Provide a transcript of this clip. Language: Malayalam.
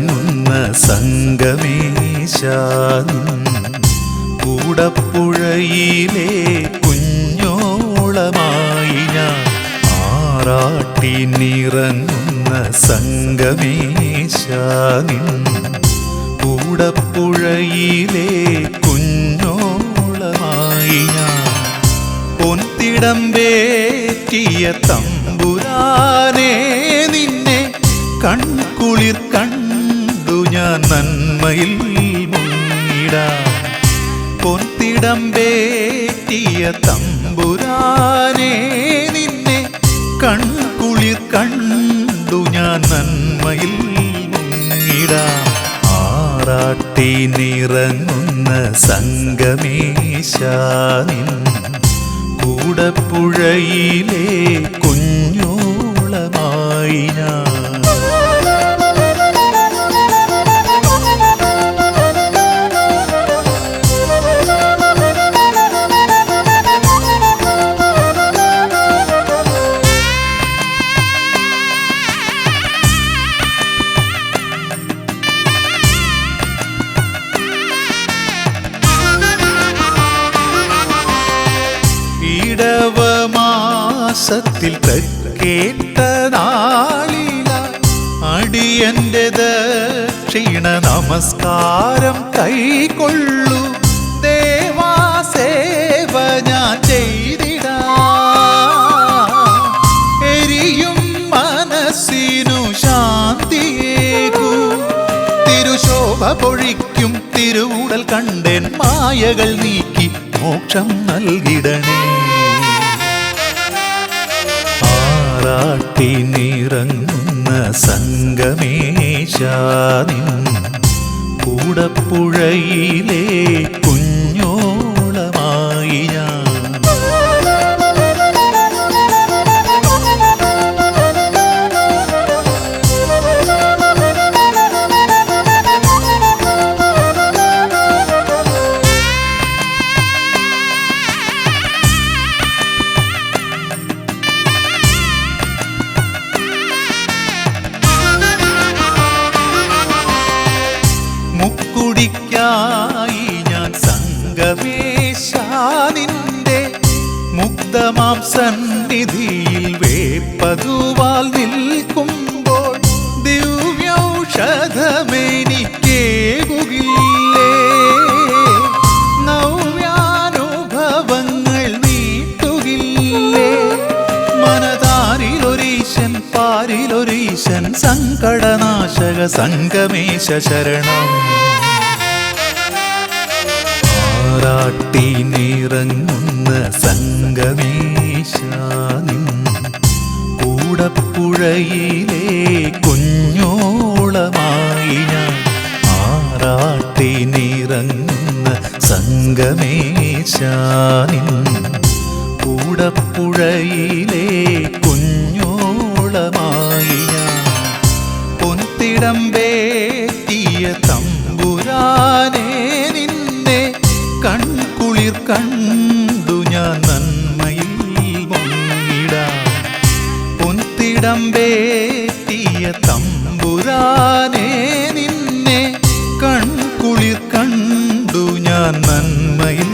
നിറങ്ങുന്ന സംഗമേശാ നിൻ കൂടപ്പുഴയിലെ കുഞ്ഞോളമായി ഞാൻ ആറാട്ടി നിറങ്ങുന്ന സംഗമേശാ നിൻ കൂടപ്പുഴയിലെ കുഞ്ഞോളമായി ഞാൻ പൊൻതിടമ്പേറ്റിയ തമ്പുരാനെ നിന്നെ കൺകുളിർ കണ്ടു ഞാൻ നന്മയിൽ മുങ്ങിടാം. പൊൻതിടമ്പേറ്റിയ തമ്പുരാനെ നിന്നെ കൺകുളിർ കണ്ടു ഞാൻ നന്മയിൽ മുങ്ങിടാം. ആറാട്ടി നിറങ്ങുന്ന സംഗമേശാ നിൻ കൂടപ്പുഴയിലെ കുഞ്ഞോളമായി ഞാൻ. ഇടവമാസത്തിൽ തെക്കേറ്റ നാളില അടിയന്റെ ദക്ഷിണ നമസ്കാരം കൈക്കൊള്ളു. ദേവാസേവ ഞാൻ ചെയ്തിടാം. എരിയും മനസ്സിനു ശാന്തിയേകൂ. തിരുശോഭ പൊഴിക്കും തിരുവുടൽ കണ്ടേൻ മായകൾ നീക്കി മോക്ഷം നൽകിടണേ. ആറാട്ടി നിറങ്ങുന്ന സംഗമേശാ നിൻ കൂടപ്പുഴയിലെ കുഞ്ഞോളമായി ഞാൻ. മുക്കുടിക്കായി ഞാൻ സംഗമേശാ നിന്റെ മുഗ്ധമാം സന്നിധിയിൽ വേപ്പതുവാൽ നിൽക്കുമ്പോൾ ദിവ്യൗഷധമെനിക്കേകുകില്ലേ. നവ്യാനുഭവങ്ങൾ നീട്ടുകില്ലേ. മനതാരിലൊരീശൻ പാരിലൊരീശൻ സങ്കടനാശക സംഗമേശ ശരണം. ആറാട്ടി നിറങ്ങുന്ന സംഗമേശാ നിൻ കൂടപ്പുഴയിലെ കുഞ്ഞോളമായി ഞാൻ. ആറാട്ടി നിറങ്ങുന്ന സംഗമേശാ നിൻ കൂടപ്പുഴയിലെ കുഞ്ഞോളമായി ഞാൻ. പൊൻതിടമ്പേറ്റിയ തമ്പുരാനെ നിന്നെ കൺകുളിർ കണ്ടു ഞാൻ നന്മയിൽ മുങ്ങിടാം. പൊൻതിടമ്പേറ്റിയ തമ്പുരാനെ നിന്നെ കൺകുളിർ കണ്ടു ഞാൻ നന്മയിൽ